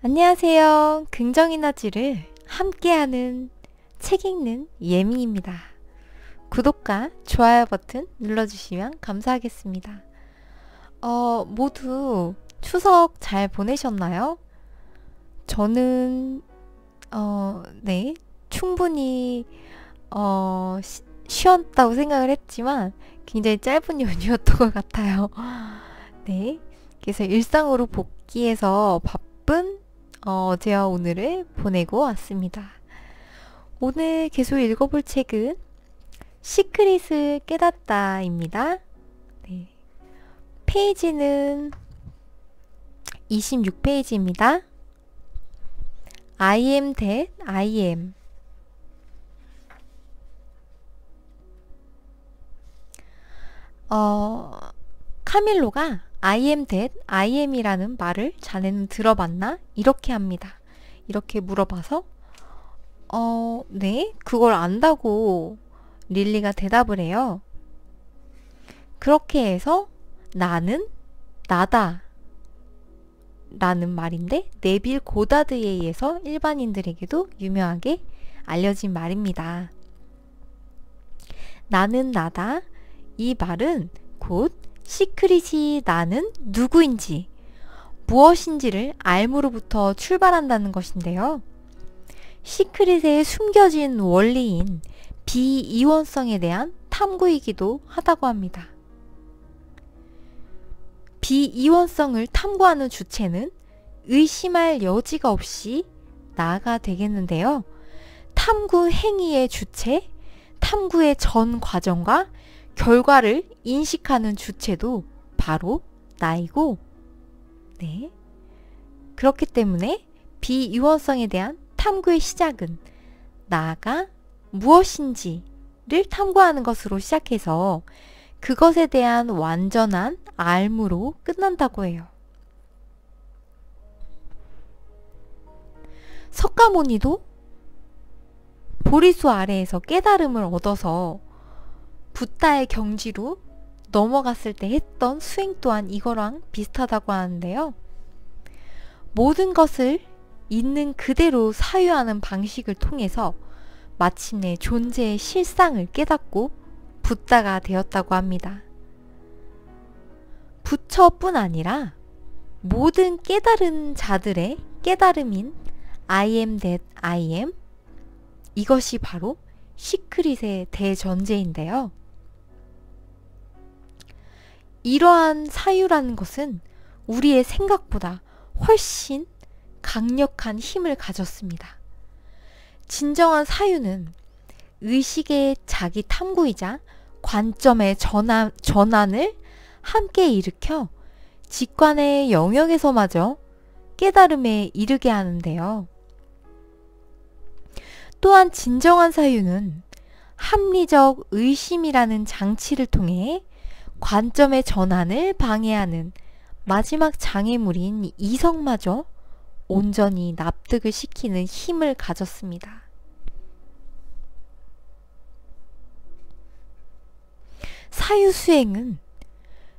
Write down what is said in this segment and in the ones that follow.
안녕하세요. 긍정이너지를 함께하는 책 읽는 예미입니다. 구독과 좋아요 버튼 눌러주시면 감사하겠습니다. 모두 추석 잘 보내셨나요? 저는 네, 충분히 쉬었다고 생각을 했지만 굉장히 짧은 연휴였던 것 같아요. 네, 그래서 일상으로 복귀해서 바쁜 어제와 오늘을 보내고 왔습니다. 오늘 계속 읽어볼 책은 시크릿을 깨닫다입니다. 네. 페이지는 26페이지입니다. I am that I am. 카밀로가 I am that I am 이라는 말을 자네는 들어봤나? 이렇게 합니다. 이렇게 물어봐서 네, 그걸 안다고 릴리가 대답을 해요. 그렇게 해서 나는 나다 라는 말인데 네빌 고다드에 의해서 일반인들에게도 유명하게 알려진 말입니다. 나는 나다. 이 말은 곧 시크릿이 나는 누구인지, 무엇인지를 알므로부터 출발한다는 것인데요. 시크릿의 숨겨진 원리인 비이원성에 대한 탐구이기도 하다고 합니다. 비이원성을 탐구하는 주체는 의심할 여지가 없이 나가 되겠는데요. 탐구 행위의 주체, 탐구의 전 과정과 결과를 인식하는 주체도 바로 나이고, 네. 그렇기 때문에 비이원성에 대한 탐구의 시작은 나가 무엇인지를 탐구하는 것으로 시작해서 그것에 대한 완전한 알무로 끝난다고 해요. 석가모니도 보리수 아래에서 깨달음을 얻어서 붓다의 경지로 넘어갔을 때 했던 수행 또한 이거랑 비슷하다고 하는데요. 모든 것을 있는 그대로 사유하는 방식을 통해서 마침내 존재의 실상을 깨닫고 붓다가 되었다고 합니다. 부처뿐 아니라 모든 깨달은 자들의 깨달음인 I am that I am, 이것이 바로 시크릿의 대전제인데요. 이러한 사유라는 것은 우리의 생각보다 훨씬 강력한 힘을 가졌습니다. 진정한 사유는 의식의 자기 탐구이자 관점의 전환을 함께 일으켜 직관의 영역에서마저 깨달음에 이르게 하는데요. 또한 진정한 사유는 합리적 의심이라는 장치를 통해 관점의 전환을 방해하는 마지막 장애물인 이성마저 온전히 납득을 시키는 힘을 가졌습니다. 사유수행은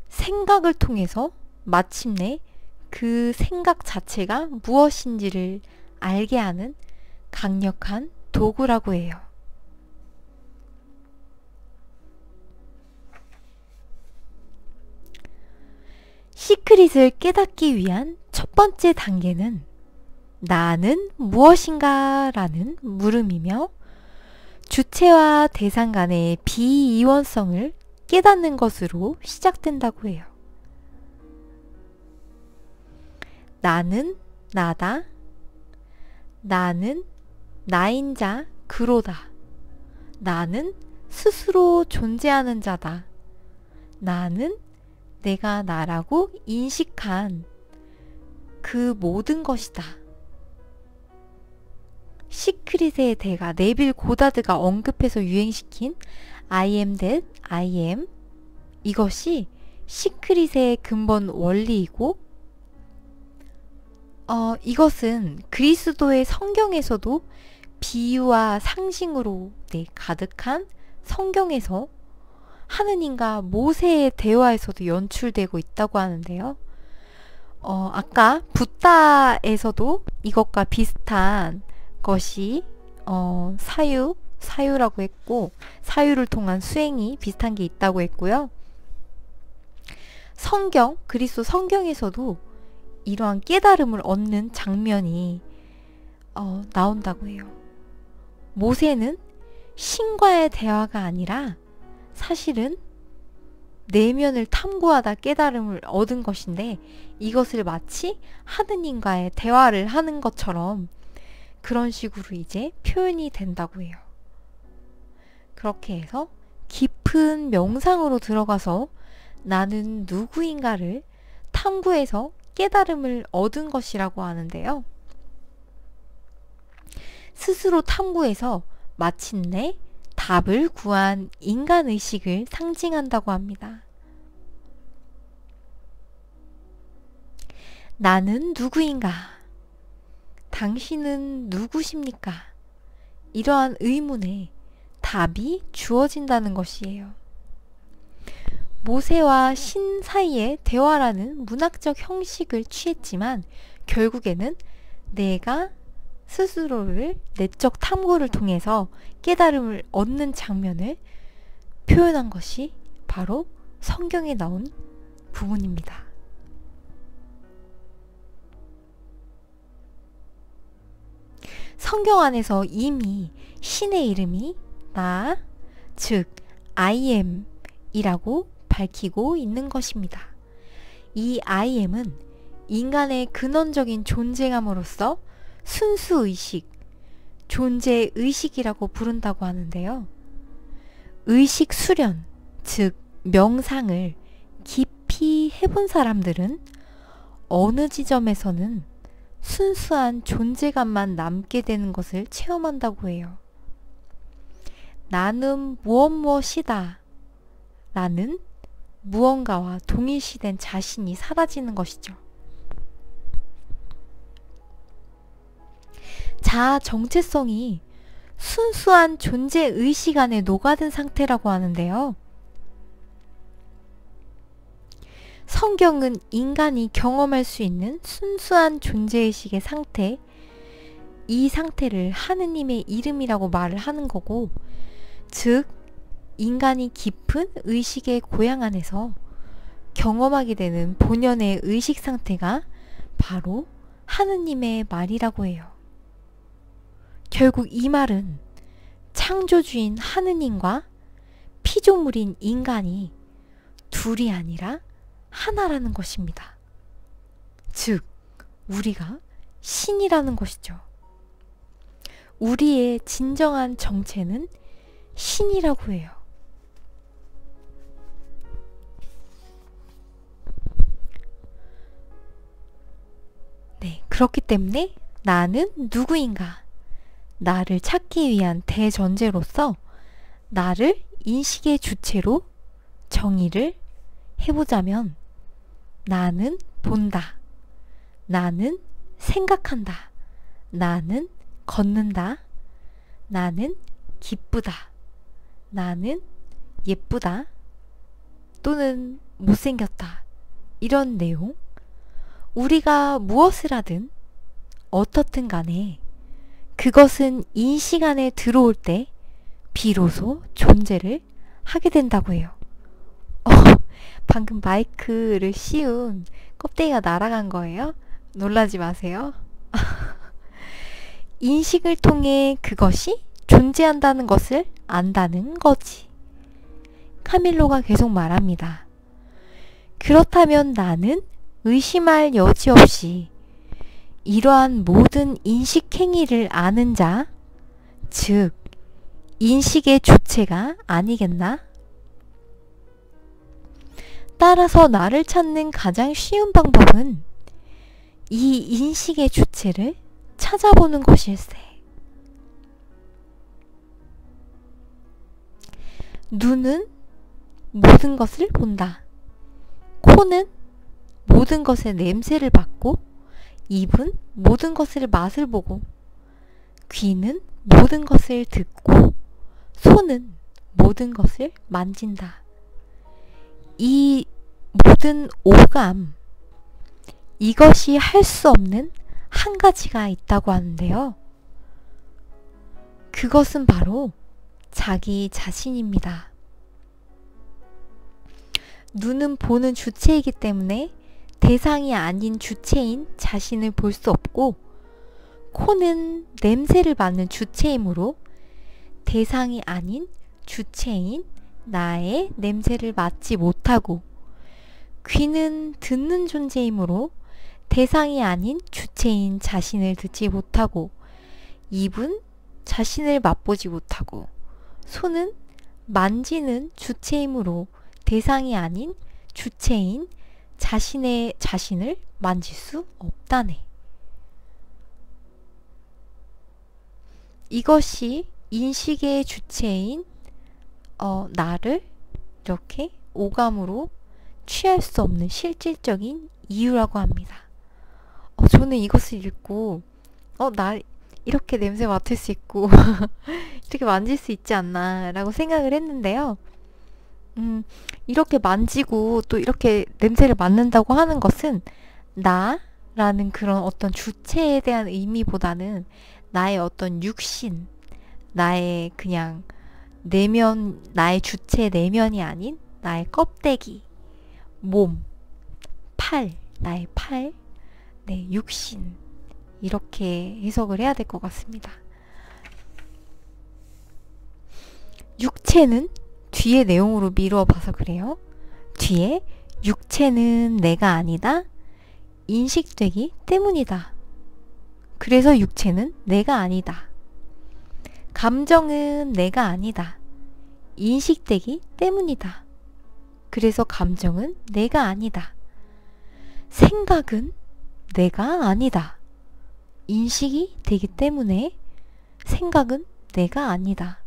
생각을 통해서 마침내 그 생각 자체가 무엇인지를 알게 하는 강력한 도구라고 해요. 시크릿을 깨닫기 위한 첫 번째 단계는 나는 무엇인가 라는 물음이며 주체와 대상 간의 비이원성을 깨닫는 것으로 시작된다고 해요. 나는 나다. 나는 나인 자 그로다. 나는 스스로 존재하는 자다. 나는 내가 나라고 인식한 그 모든 것이다. 시크릿의 대가 네빌 고다드가 언급해서 유행시킨 I am that I am, 이것이 시크릿의 근본 원리이고 이것은 그리스도의 성경에서도 비유와 상징으로 가득한 성경에서 하느님과 모세의 대화에서도 연출되고 있다고 하는데요. 아까 붓다에서도 이것과 비슷한 것이 사유라고 했고, 사유를 통한 수행이 비슷한 게 있다고 했고요. 그리스도 성경에서도 이러한 깨달음을 얻는 장면이 나온다고 해요. 모세는 신과의 대화가 아니라 사실은 내면을 탐구하다 깨달음을 얻은 것인데, 이것을 마치 하느님과의 대화를 하는 것처럼 그런 식으로 이제 표현이 된다고 해요. 그렇게 해서 깊은 명상으로 들어가서 나는 누구인가를 탐구해서 깨달음을 얻은 것이라고 하는데요. 스스로 탐구해서 마침내 답을 구한 인간의식을 상징한다고 합니다. 나는 누구인가? 당신은 누구십니까? 이러한 의문에 답이 주어진다는 것이에요. 모세와 신 사이의 대화라는 문학적 형식을 취했지만 결국에는 내가 스스로를 내적 탐구를 통해서 깨달음을 얻는 장면을 표현한 것이 바로 성경에 나온 부분입니다. 성경 안에서 이미 신의 이름이 나, 즉 I am 이라고 밝히고 있는 것입니다. 이 I am은 인간의 근원적인 존재감으로서 순수의식, 존재의식이라고 부른다고 하는데요. 의식 수련, 즉 명상을 깊이 해본 사람들은 어느 지점에서는 순수한 존재감만 남게 되는 것을 체험한다고 해요. 나는 무엇이다 라는 무언가와 동일시된 자신이 사라지는 것이죠. 자아 정체성이 순수한 존재의식 안에 녹아든 상태라고 하는데요. 성경은 인간이 경험할 수 있는 순수한 존재의식의 상태, 이 상태를 하느님의 이름이라고 말을 하는 거고, 즉 인간이 깊은 의식의 고향 안에서 경험하게 되는 본연의 의식 상태가 바로 하느님의 말이라고 해요. 결국 이 말은 창조주인 하느님과 피조물인 인간이 둘이 아니라 하나라는 것입니다. 즉 우리가 신이라는 것이죠. 우리의 진정한 정체는 신이라고 해요. 네, 그렇기 때문에 나는 누구인가? 나를 찾기 위한 대전제로서 나를 인식의 주체로 정의를 해보자면, 나는 본다, 나는 생각한다, 나는 걷는다, 나는 기쁘다, 나는 예쁘다, 또는 못생겼다, 이런 내용, 우리가 무엇을 하든 어떻든 간에 그것은 인식 안에 들어올 때 비로소 존재를 하게 된다고 해요. 방금 마이크를 씌운 껍데기가 날아간 거예요? 놀라지 마세요. 인식을 통해 그것이 존재한다는 것을 안다는 거지. 카밀로가 계속 말합니다. 그렇다면 나는 의심할 여지 없이 이러한 모든 인식 행위를 아는 자, 즉 인식의 주체가 아니겠나? 따라서 나를 찾는 가장 쉬운 방법은 이 인식의 주체를 찾아보는 것일세. 눈은 모든 것을 본다. 코는 모든 것의 냄새를 맡고, 입은 모든 것을 맛을 보고, 귀는 모든 것을 듣고, 손은 모든 것을 만진다. 이 모든 오감, 이것이 할 수 없는 한 가지가 있다고 하는데요. 그것은 바로 자기 자신입니다. 눈은 보는 주체이기 때문에 대상이 아닌 주체인 자신을 볼 수 없고, 코는 냄새를 맡는 주체이므로 대상이 아닌 주체인 나의 냄새를 맡지 못하고, 귀는 듣는 존재이므로 대상이 아닌 주체인 자신을 듣지 못하고, 입은 자신을 맛보지 못하고, 손은 만지는 주체이므로 대상이 아닌 주체인 자신을 만질 수 없다네. 이것이 인식의 주체인 나를 이렇게 오감으로 취할 수 없는 실질적인 이유라고 합니다. 저는 이것을 읽고 나 이렇게 냄새 맡을 수 있고 이렇게 만질 수 있지 않나 라고 생각을 했는데요. 이렇게 만지고 또 이렇게 냄새를 맡는다고 하는 것은 나라는 그런 어떤 주체에 대한 의미보다는 나의 어떤 육신, 나의 그냥 내면, 나의 주체 내면이 아닌 나의 껍데기, 몸, 나의 팔, 네, 육신, 이렇게 해석을 해야 될 것 같습니다. 육체는 뒤에 내용으로 미루어 봐서 그래요. 뒤에 육체는 내가 아니다. 인식되기 때문이다. 그래서 육체는 내가 아니다. 감정은 내가 아니다. 인식되기 때문이다. 그래서 감정은 내가 아니다. 생각은 내가 아니다. 인식이 되기 때문에 생각은 내가 아니다.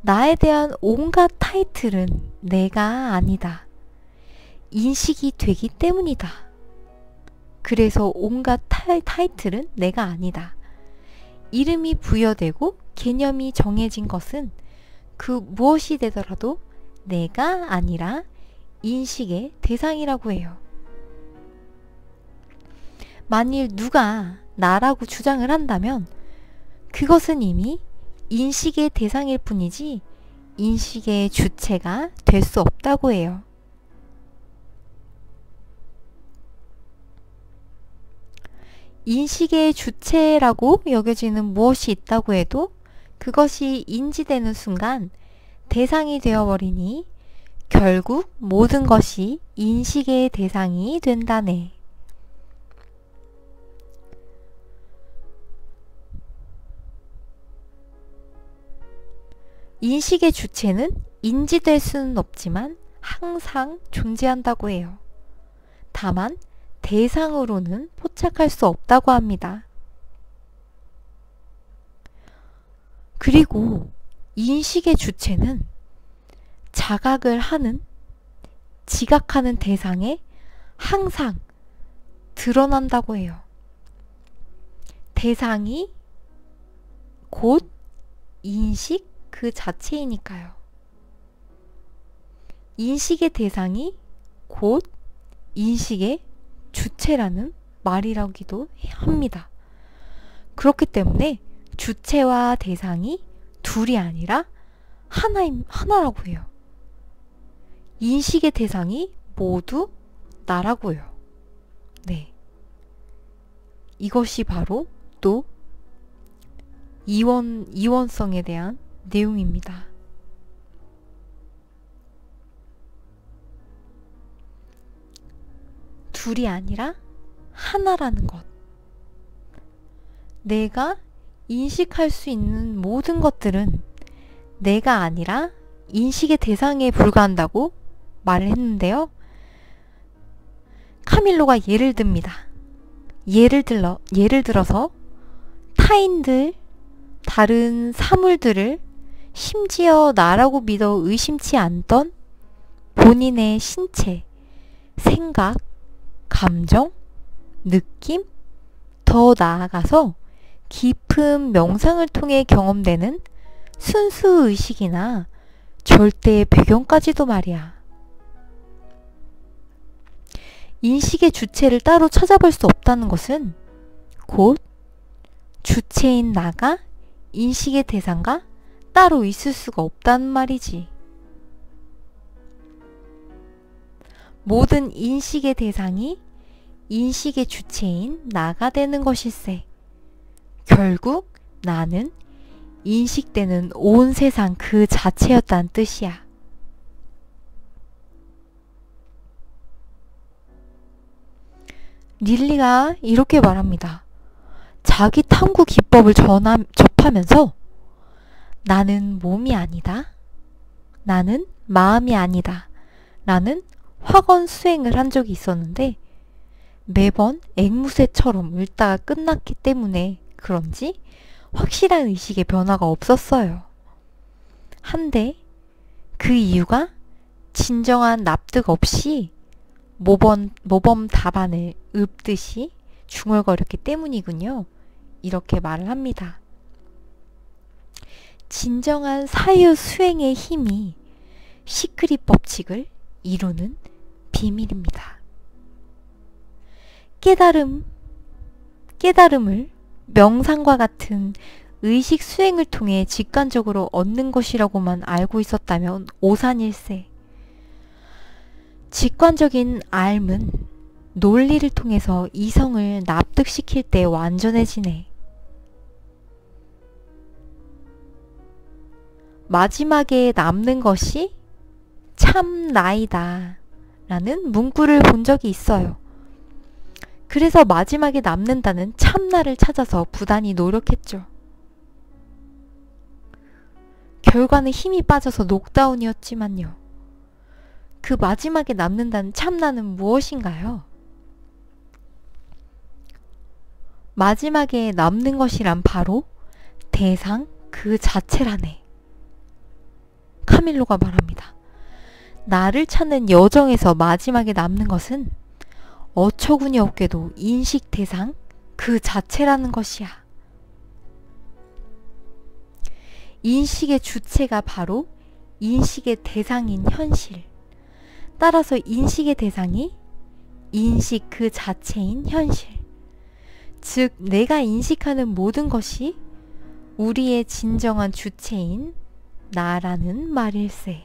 나에 대한 온갖 타이틀은 내가 아니다. 인식이 되기 때문이다. 그래서 온갖 타이틀은 내가 아니다. 이름이 부여되고 개념이 정해진 것은 그 무엇이 되더라도 내가 아니라 인식의 대상이라고 해요. 만일 누가 나라고 주장을 한다면 그것은 이미 인식의 대상일 뿐이지 인식의 주체가 될 수 없다고 해요. 인식의 주체라고 여겨지는 무엇이 있다고 해도 그것이 인지되는 순간 대상이 되어버리니 결국 모든 것이 인식의 대상이 된다네. 인식의 주체는 인지될 수는 없지만 항상 존재한다고 해요. 다만 대상으로는 포착할 수 없다고 합니다. 그리고 인식의 주체는 자각을 하는, 지각하는 대상에 항상 드러난다고 해요. 대상이 곧 인식 그 자체이니까요. 인식의 대상이 곧 인식의 주체라는 말이라기도 합니다. 그렇기 때문에 주체와 대상이 둘이 아니라 하나라고 해요. 인식의 대상이 모두 나라고요. 네. 이것이 바로 또 이원성에 대한 내용입니다. 둘이 아니라 하나라는 것. 내가 인식할 수 있는 모든 것들은 내가 아니라 인식의 대상에 불과한다고 말을 했는데요. 카밀로가 예를 듭니다. 예를 들어서 타인들, 다른 사물들을 심지어 나라고 믿어 의심치 않던 본인의 신체, 생각, 감정, 느낌, 더 나아가서 깊은 명상을 통해 경험되는 순수 의식이나 절대의 배경까지도 말이야. 인식의 주체를 따로 찾아볼 수 없다는 것은 곧 주체인 나가 인식의 대상과 따로 있을 수가 없다는 말이지. 모든 인식의 대상이 인식의 주체인 나가 되는 것일세. 결국 나는 인식되는 온 세상 그 자체였다는 뜻이야. 릴리가 이렇게 말합니다. 자기 탐구 기법을 접하면서 나는 몸이 아니다. 나는 마음이 아니다. 라는 확언 수행을 한 적이 있었는데 매번 앵무새처럼 읊다가 끝났기 때문에 그런지 확실한 의식의 변화가 없었어요. 한데 그 이유가 진정한 납득 없이 모범 답안을 읊듯이 중얼거렸기 때문이군요. 이렇게 말을 합니다. 진정한 사유 수행의 힘이 시크릿 법칙을 이루는 비밀입니다. 깨달음을 명상과 같은 의식 수행을 통해 직관적으로 얻는 것이라고만 알고 있었다면 오산일세. 직관적인 알은 논리를 통해서 이성을 납득시킬 때 완전해지네. 마지막에 남는 것이 참 나이다 라는 문구를 본 적이 있어요. 그래서 마지막에 남는다는 참나를 찾아서 부단히 노력했죠. 결과는 힘이 빠져서 녹다운이었지만요. 그 마지막에 남는다는 참나는 무엇인가요? 마지막에 남는 것이란 바로 대상 그 자체라네. 카밀로가 말합니다. 나를 찾는 여정에서 마지막에 남는 것은 어처구니 없게도 인식 대상 그 자체라는 것이야. 인식의 주체가 바로 인식의 대상인 현실. 따라서 인식의 대상이 인식 그 자체인 현실. 즉 내가 인식하는 모든 것이 우리의 진정한 주체인 나라는 말일세.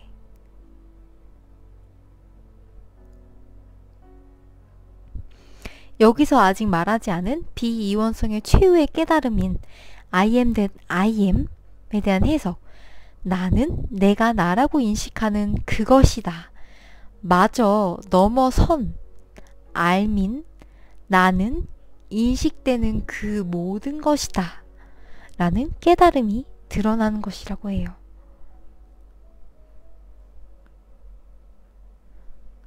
여기서 아직 말하지 않은 비이원성의 최후의 깨달음인 I am that I am에 대한 해석. 나는 내가 나라고 인식하는 그것이다. 마저 넘어선 알민 나는 인식되는 그 모든 것이다 라는 깨달음이 드러나는 것이라고 해요.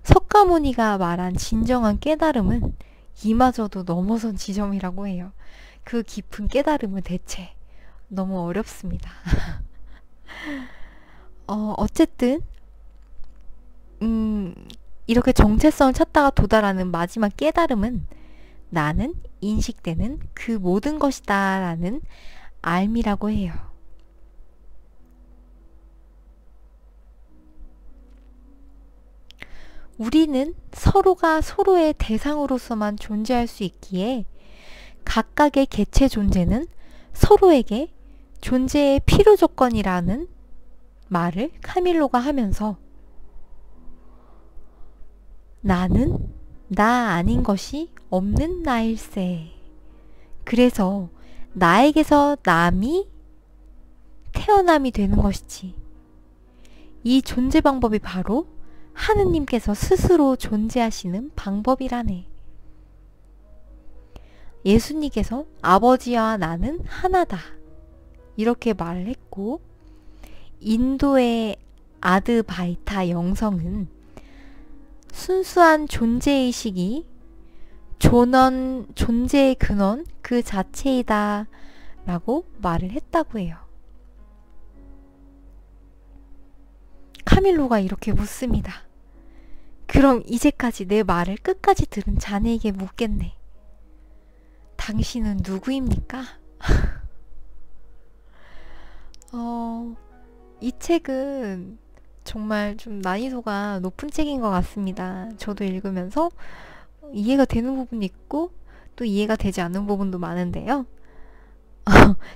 석가모니가 말한 진정한 깨달음은 이마저도 넘어선 지점이라고 해요. 그 깊은 깨달음은 대체 너무 어렵습니다. 어쨌든 이렇게 정체성을 찾다가 도달하는 마지막 깨달음은 나는 인식되는 그 모든 것이다 라는 알미라고 해요. 우리는 서로가 서로의 대상으로서만 존재할 수 있기에 각각의 개체 존재는 서로에게 존재의 필요 조건이라는 말을 카밀로가 하면서 나는 나 아닌 것이 없는 나일세. 그래서 나에게서 남이 태어남이 되는 것이지. 이 존재 방법이 바로 하느님께서 스스로 존재하시는 방법이라네. 예수님께서 아버지와 나는 하나다 이렇게 말을 했고, 인도의 아드바이타 영성은 순수한 존재의식이 존재의 근원 그 자체이다 라고 말을 했다고 해요. 카밀로가 이렇게 묻습니다. 그럼 이제까지 내 말을 끝까지 들은 자네에게 묻겠네. 당신은 누구입니까? 이 책은 정말 좀 난이도가 높은 책인 것 같습니다. 저도 읽으면서 이해가 되는 부분이 있고 또 이해가 되지 않는 부분도 많은데요.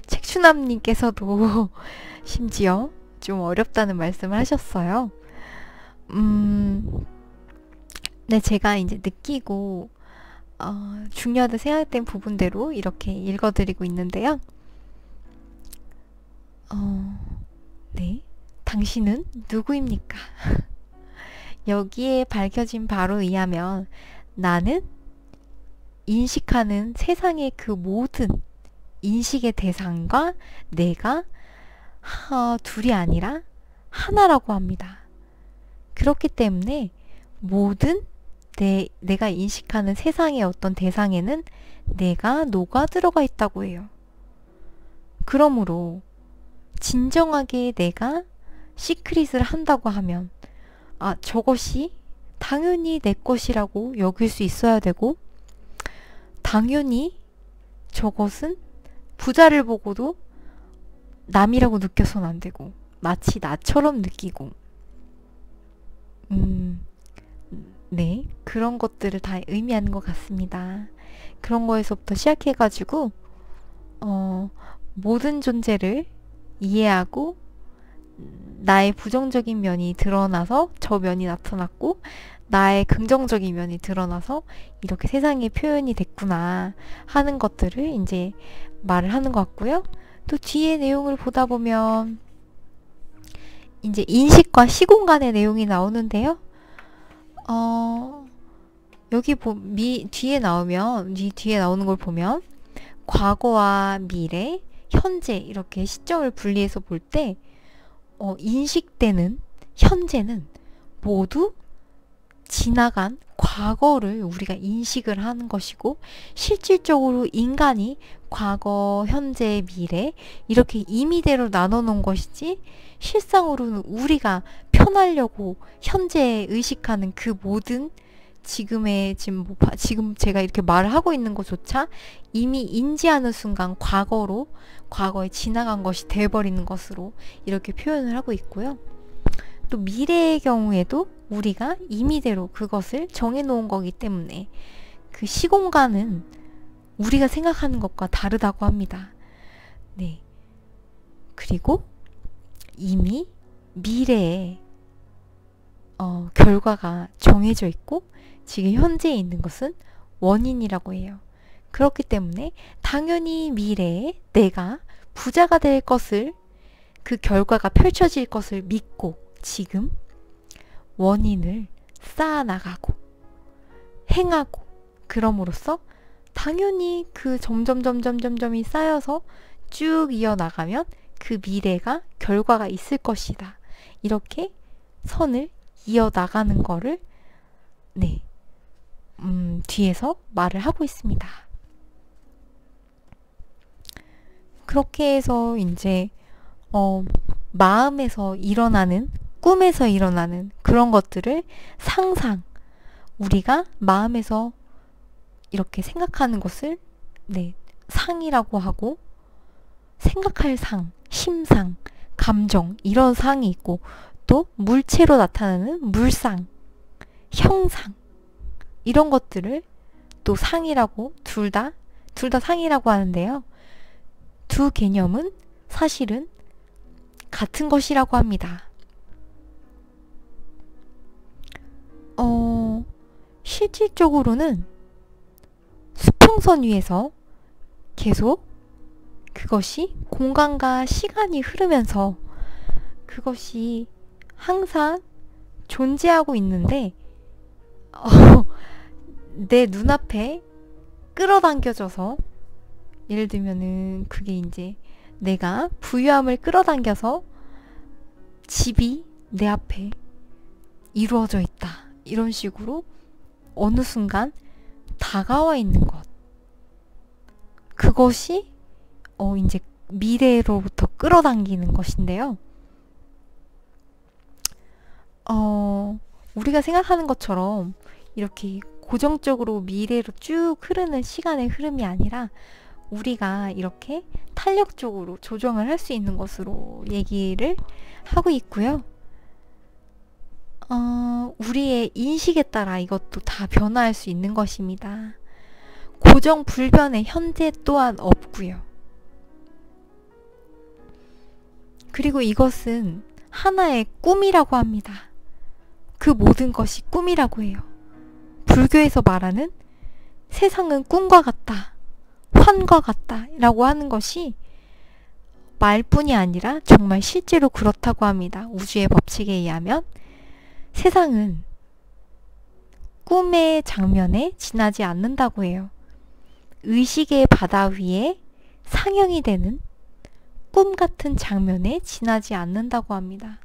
책추남님께서도 심지어 좀 어렵다는 말씀을 하셨어요. 네, 제가 이제 느끼고 중요하다 생각된 부분대로 이렇게 읽어드리고 있는데요. 네, 당신은 누구입니까? 여기에 밝혀진 바로 의하면 나는 인식하는 세상의 그 모든 인식의 대상과 내가 둘이 아니라 하나라고 합니다. 그렇기 때문에 모든 내가 인식하는 세상의 어떤 대상에는 내가 녹아 들어가 있다고 해요. 그러므로 진정하게 내가 시크릿을 한다고 하면 저것이 당연히 내 것이라고 여길 수 있어야 되고, 당연히 저것은 부자를 보고도 남이라고 느껴서는 안 되고 마치 나처럼 느끼고 네, 그런 것들을 다 의미하는 것 같습니다. 그런 거에서부터 시작해가지고 모든 존재를 이해하고 나의 부정적인 면이 드러나서 저 면이 나타났고 나의 긍정적인 면이 드러나서 이렇게 세상에 표현이 됐구나 하는 것들을 이제 말을 하는 것 같고요. 또 뒤에 내용을 보다 보면 이제 인식과 시공간의 내용이 나오는데요. 여기 뒤에 나오는 걸 보면 과거와 미래, 현재 이렇게 시점을 분리해서 볼 때 인식 때는 현재는 모두 지나간 과거를 우리가 인식을 하는 것이고, 실질적으로 인간이 과거, 현재, 미래 이렇게 임의대로 나눠 놓은 것이지, 실상으로는 우리가 편하려고 현재에 의식하는 그 모든 지금 제가 이렇게 말을 하고 있는 것조차 이미 인지하는 순간 과거에 지나간 것이 돼버리는 것으로 이렇게 표현을 하고 있고요. 또 미래의 경우에도 우리가 임의대로 그것을 정해놓은 거기 때문에 그 시공간은 우리가 생각하는 것과 다르다고 합니다. 네. 그리고 이미 미래에 결과가 정해져 있고 지금 현재에 있는 것은 원인이라고 해요. 그렇기 때문에 당연히 미래에 내가 부자가 될 것을, 그 결과가 펼쳐질 것을 믿고 지금 원인을 쌓아나가고 행하고, 그럼으로써 당연히 그 점점점점점점이 쌓여서 쭉 이어나가면 그 미래가 결과가 있을 것이다. 이렇게 선을 이어나가는 거를 뒤에서 말을 하고 있습니다. 그렇게 해서 이제 마음에서 일어나는, 꿈에서 일어나는 그런 것들을 우리가 마음에서 이렇게 생각하는 것을 상이라고 하고, 생각할 상, 심상, 감정 이런 상이 있고, 또 물체로 나타나는 물상, 형상 이런 것들을 또 상이라고, 둘 다 상이라고 하는데요. 두 개념은 사실은 같은 것이라고 합니다. 실질적으로는 수평선 위에서 계속 그것이 공간과 시간이 흐르면서 그것이 항상 존재하고 있는데 내 눈앞에 끌어당겨져서, 예를 들면은 그게 이제 내가 부유함을 끌어당겨서 집이 내 앞에 이루어져 있다, 이런 식으로 어느 순간 다가와 있는 것, 그것이 이제 미래로부터 끌어당기는 것인데요. 우리가 생각하는 것처럼 이렇게 고정적으로 미래로 쭉 흐르는 시간의 흐름이 아니라 우리가 이렇게 탄력적으로 조정을 할 수 있는 것으로 얘기를 하고 있고요. 우리의 인식에 따라 이것도 다 변화할 수 있는 것입니다. 고정 불변의 현재 또한 없고요. 그리고 이것은 하나의 꿈이라고 합니다. 그 모든 것이 꿈이라고 해요. 불교에서 말하는 세상은 꿈과 같다, 환과 같다 라고 하는 것이 말뿐이 아니라 정말 실제로 그렇다고 합니다. 우주의 법칙에 의하면 세상은 꿈의 장면에 지나지 않는다고 해요. 의식의 바다 위에 상영이 되는 꿈 같은 장면에 지나지 않는다고 합니다.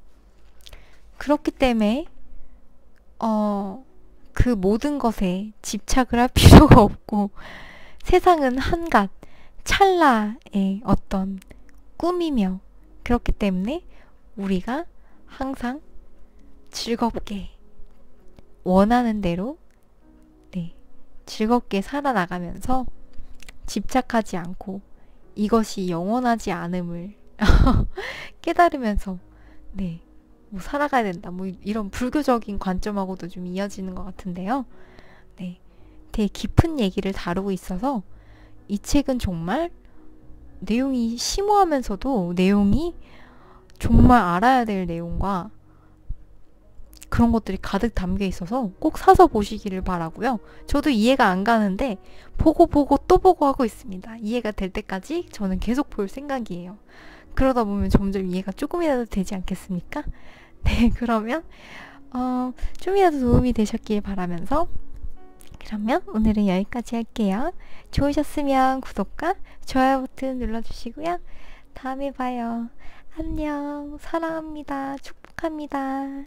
그렇기 때문에 그 모든 것에 집착을 할 필요가 없고 세상은 한갓 찰나의 어떤 꿈이며 그렇기 때문에 우리가 항상 즐겁게 원하는 대로 즐겁게 살아나가면서 집착하지 않고 이것이 영원하지 않음을 깨달으면서 뭐 살아가야 된다. 뭐 이런 불교적인 관점하고도 좀 이어지는 것 같은데요. 되게 깊은 얘기를 다루고 있어서 이 책은 정말 내용이 심오하면서도 내용이 정말 알아야 될 내용과 그런 것들이 가득 담겨 있어서 꼭 사서 보시기를 바라고요. 저도 이해가 안 가는데 보고 또 보고 하고 있습니다. 이해가 될 때까지 저는 계속 볼 생각이에요. 그러다 보면 점점 이해가 조금이라도 되지 않겠습니까? 그러면 좀이라도 도움이 되셨길 바라면서 그러면 오늘은 여기까지 할게요. 좋으셨으면 구독과 좋아요 버튼 눌러주시고요. 다음에 봐요. 안녕. 사랑합니다. 축복합니다.